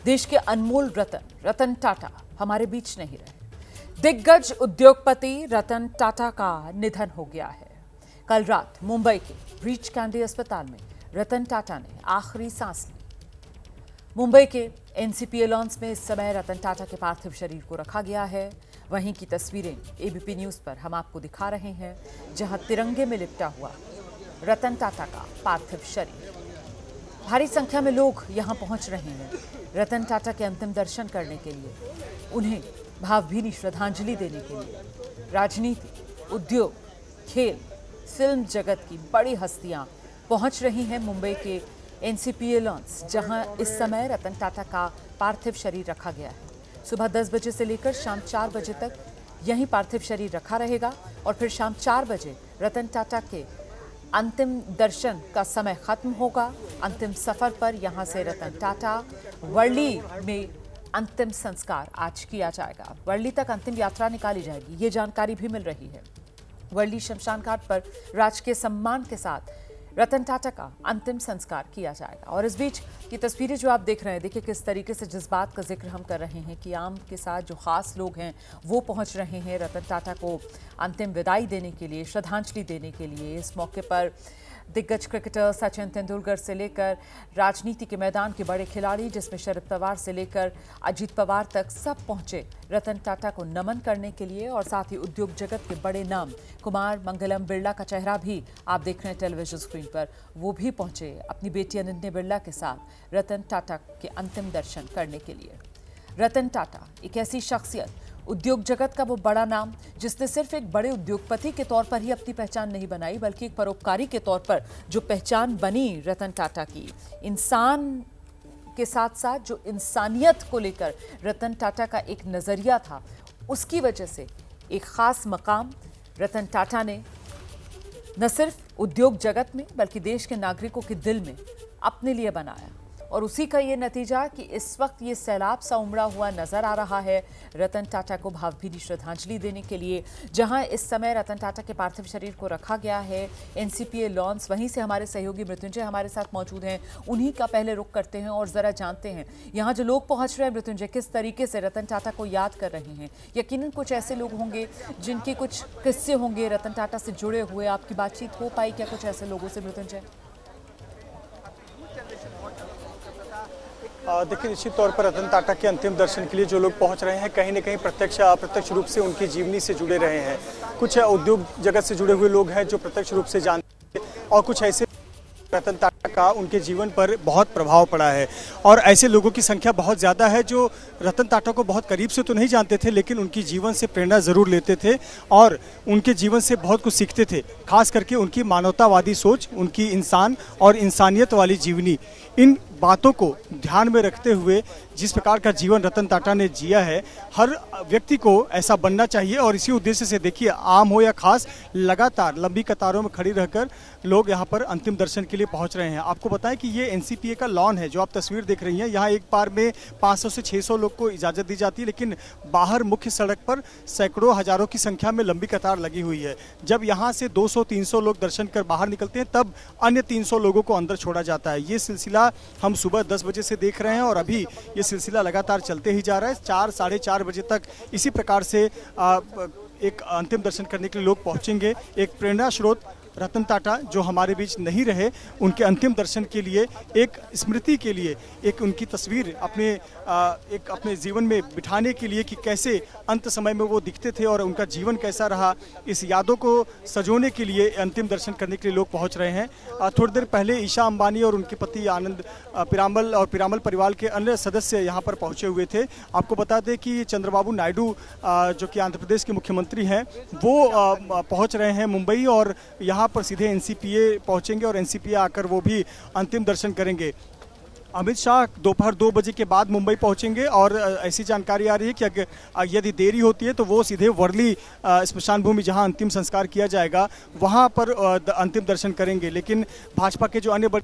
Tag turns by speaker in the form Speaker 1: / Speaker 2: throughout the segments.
Speaker 1: देश के अनमोल रतन टाटा हमारे बीच नहीं रहे। दिग्गज उद्योगपति रतन टाटा का निधन हो गया है। कल रात मुंबई के ब्रीच कैंडी अस्पताल में रतन टाटा ने आखिरी सांस ली। मुंबई के एनसीपीए लॉन्स में इस समय रतन टाटा के पार्थिव शरीर को रखा गया है। वहीं की तस्वीरें एबीपी न्यूज पर हम आपको दिखा रहे हैं, जहां तिरंगे में लिपटा हुआ रतन टाटा का पार्थिव शरीर। भारी संख्या में लोग यहां पहुंच रहे हैं रतन टाटा के अंतिम दर्शन करने के लिए, उन्हें भावभीनी श्रद्धांजलि देने के लिए। राजनीति, उद्योग, खेल, फिल्म जगत की बड़ी हस्तियां पहुंच रही हैं मुंबई के एनसीपीए लॉन्स, जहां इस समय रतन टाटा का पार्थिव शरीर रखा गया है। सुबह 10 बजे से लेकर शाम 4 बजे तक यहीं पार्थिव शरीर रखा रहेगा और फिर शाम 4 बजे रतन टाटा के अंतिम दर्शन का समय खत्म होगा। अंतिम सफर पर यहां से रतन टाटा वर्ली में अंतिम संस्कार आज किया जाएगा। वर्ली तक अंतिम यात्रा निकाली जाएगी, ये जानकारी भी मिल रही है। वर्ली शमशान घाट पर राजकीय सम्मान के साथ रतन टाटा का अंतिम संस्कार किया जाएगा। और इस बीच की तस्वीरें जो आप देख रहे हैं, देखिए किस तरीके से जिस बात का जिक्र हम कर रहे हैं कि आम के साथ जो खास लोग हैं वो पहुंच रहे हैं रतन टाटा को अंतिम विदाई देने के लिए, श्रद्धांजलि देने के लिए। इस मौके पर दिग्गज क्रिकेटर सचिन तेंदुलकर से लेकर राजनीति के मैदान के बड़े खिलाड़ी, जिसमें शरद पवार से लेकर अजीत पवार तक, सब पहुंचे रतन टाटा को नमन करने के लिए। और साथ ही उद्योग जगत के बड़े नाम कुमार मंगलम बिरला का चेहरा भी आप देख रहे हैं टेलीविजन स्क्रीन पर, वो भी पहुंचे अपनी बेटी अनन्या बिरला के साथ रतन टाटा के अंतिम दर्शन करने के लिए। रतन टाटा एक ऐसी शख्सियत, उद्योग जगत का वो बड़ा नाम, जिसने सिर्फ एक बड़े उद्योगपति के तौर पर ही अपनी पहचान नहीं बनाई, बल्कि एक परोपकारी के तौर पर जो पहचान बनी रतन टाटा की, इंसान के साथ साथ जो इंसानियत को लेकर रतन टाटा का एक नज़रिया था, उसकी वजह से एक ख़ास मकाम रतन टाटा ने न सिर्फ उद्योग जगत में बल्कि देश के नागरिकों के दिल में अपने लिए बनाया। और उसी का ये नतीजा कि इस वक्त ये सैलाब सा उमड़ा हुआ नजर आ रहा है रतन टाटा को भावभीनी श्रद्धांजलि देने के लिए। जहां इस समय रतन टाटा के पार्थिव शरीर को रखा गया है एनसीपीए लॉन्स, वहीं से हमारे सहयोगी मृत्युंजय हमारे साथ मौजूद हैं। उन्हीं का पहले रुख करते हैं और जरा जानते हैं यहाँ जो लोग पहुंच रहे हैं मृत्युंजय, किस तरीके से रतन टाटा को याद कर रहे हैं। यकीनन कुछ ऐसे लोग होंगे जिनके कुछ किस्से होंगे रतन टाटा से जुड़े हुए। आपकी बातचीत हो पाई क्या कुछ ऐसे लोगों से मृत्युंजय?
Speaker 2: देखिए, निश्चित तौर पर रतन टाटा के अंतिम दर्शन के लिए जो लोग पहुंच रहे हैं, कहीं न कहीं प्रत्यक्ष अप्रत्यक्ष रूप से उनकी जीवनी से जुड़े रहे हैं। कुछ उद्योग जगत से जुड़े हुए लोग हैं जो प्रत्यक्ष रूप से जानते हैं, और कुछ ऐसे रतन टाटा का उनके जीवन पर बहुत प्रभाव पड़ा है। और ऐसे लोगों की संख्या बहुत ज़्यादा है जो रतन टाटा को बहुत करीब से तो नहीं जानते थे, लेकिन उनकी जीवन से प्रेरणा ज़रूर लेते थे और उनके जीवन से बहुत कुछ सीखते थे। खास करके उनकी मानवतावादी सोच, उनकी इंसान और इंसानियत वाली जीवनी, इन बातों को ध्यान में रखते हुए जिस प्रकार का जीवन रतन टाटा ने जिया है, हर व्यक्ति को ऐसा बनना चाहिए। और इसी उद्देश्य से देखिए, आम हो या खास, लगातार लंबी कतारों में खड़ी रहकर लोग यहाँ पर अंतिम दर्शन के लिए पहुँच रहे हैं। आपको बताएं कि ये एनसीपीए का लॉन है जो आप तस्वीर देख रही हैं। यहाँ एक बार में 500 से 600 लोग को इजाज़त दी जाती है, लेकिन बाहर मुख्य सड़क पर सैकड़ों हजारों की संख्या में लंबी कतार लगी हुई है। जब यहाँ से 200-300 लोग दर्शन कर बाहर निकलते हैं, तब अन्य 300 लोगों को अंदर छोड़ा जाता है। ये सिलसिला हम सुबह 10 बजे से देख रहे हैं और अभी ये सिलसिला लगातार चलते ही जा रहा है। 4 साढ़े 4 बजे तक इसी प्रकार से एक अंतिम दर्शन करने के लिए लोग पहुंचेंगे। एक प्रेरणा स्रोत रतन टाटा जो हमारे बीच नहीं रहे, उनके अंतिम दर्शन के लिए, एक स्मृति के लिए, एक उनकी तस्वीर अपने जीवन में बिठाने के लिए कि कैसे अंत समय में वो दिखते थे और उनका जीवन कैसा रहा, इस यादों को सजोने के लिए अंतिम दर्शन करने के लिए लोग पहुंच रहे हैं। थोड़ी देर पहले ईशा अंबानी और उनके पति आनंद पीरामल और पीरामल परिवार के अन्य सदस्य यहाँ पर पहुँचे हुए थे। आपको बता दें कि चंद्रबाबू नायडू जो कि आंध्र प्रदेश के मुख्यमंत्री हैं, वो पहुँच रहे हैं मुंबई और यहाँ पर सीधे एनसीपीए पहुंचेंगे और एनसीपीए आकर वो भी अंतिम दर्शन करेंगे। अमित शाह दोपहर 2 बजे के बाद मुंबई पहुंचेंगे और ऐसी जानकारी आ रही है कि अगर यदि देरी होती है तो वो सीधे वर्ली स्मशान भूमि जहां अंतिम संस्कार किया जाएगा वहां पर अंतिम दर्शन करेंगे। लेकिन भाजपा के जो अन्य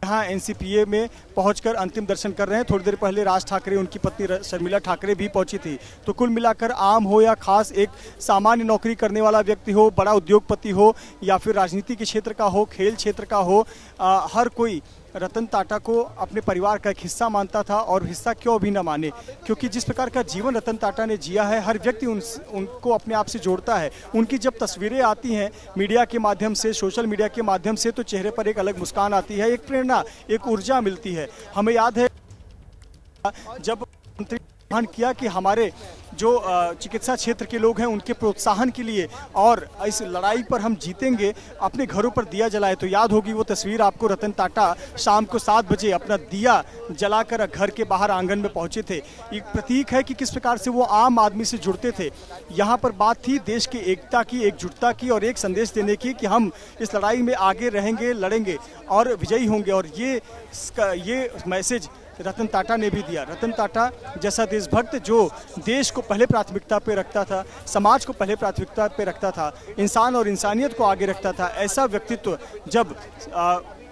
Speaker 2: यहाँ एनसीपीए में पहुंचकर अंतिम दर्शन कर रहे हैं। थोड़ी देर पहले राज ठाकरे, उनकी पत्नी शर्मिला ठाकरे भी पहुंची थी। तो कुल मिलाकर आम हो या खास, एक सामान्य नौकरी करने वाला व्यक्ति हो, बड़ा उद्योगपति हो या फिर राजनीति के क्षेत्र का हो, खेल क्षेत्र का हो, हर कोई रतन टाटा को अपने परिवार का एक हिस्सा मानता था, और हिस्सा क्यों भी ना माने, क्योंकि जिस प्रकार का जीवन रतन टाटा ने जिया है, हर व्यक्ति उनको अपने आप से जोड़ता है। उनकी जब तस्वीरें आती हैं मीडिया के माध्यम से, सोशल मीडिया के माध्यम से, तो चेहरे पर एक अलग मुस्कान आती है, एक प्रेरणा, एक ऊर्जा मिलती है। हमें याद है जब मंत्री ने किया कि हमारे जो चिकित्सा क्षेत्र के लोग हैं उनके प्रोत्साहन के लिए और इस लड़ाई पर हम जीतेंगे, अपने घरों पर दिया जलाए, तो याद होगी वो तस्वीर आपको, रतन टाटा शाम को 7 बजे अपना दिया जलाकर घर के बाहर आंगन में पहुंचे थे। एक प्रतीक है कि किस प्रकार से वो आम आदमी से जुड़ते थे। यहाँ पर बात थी देश की एकता की, एकजुटता की, और एक संदेश देने की कि हम इस लड़ाई में आगे रहेंगे, लड़ेंगे और विजयी होंगे। और ये मैसेज रतन टाटा ने भी दिया। रतन टाटा जैसा देशभक्त जो देश को पहले प्राथमिकता पे रखता था, समाज को पहले प्राथमिकता पे रखता था, इंसान और इंसानियत को आगे रखता था, ऐसा व्यक्तित्व जब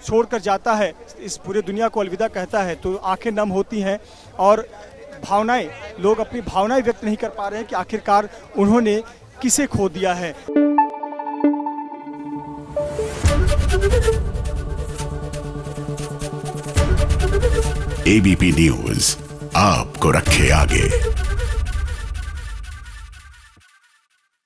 Speaker 2: छोड़कर जाता है, इस पूरे दुनिया को अलविदा कहता है, तो आंखें नम होती हैं और भावनाएं, लोग अपनी भावनाएं व्यक्त नहीं कर पा रहे हैं कि आखिरकार उन्होंने किसे खो दिया है।
Speaker 3: एबीपी न्यूज आपको रखे आगे।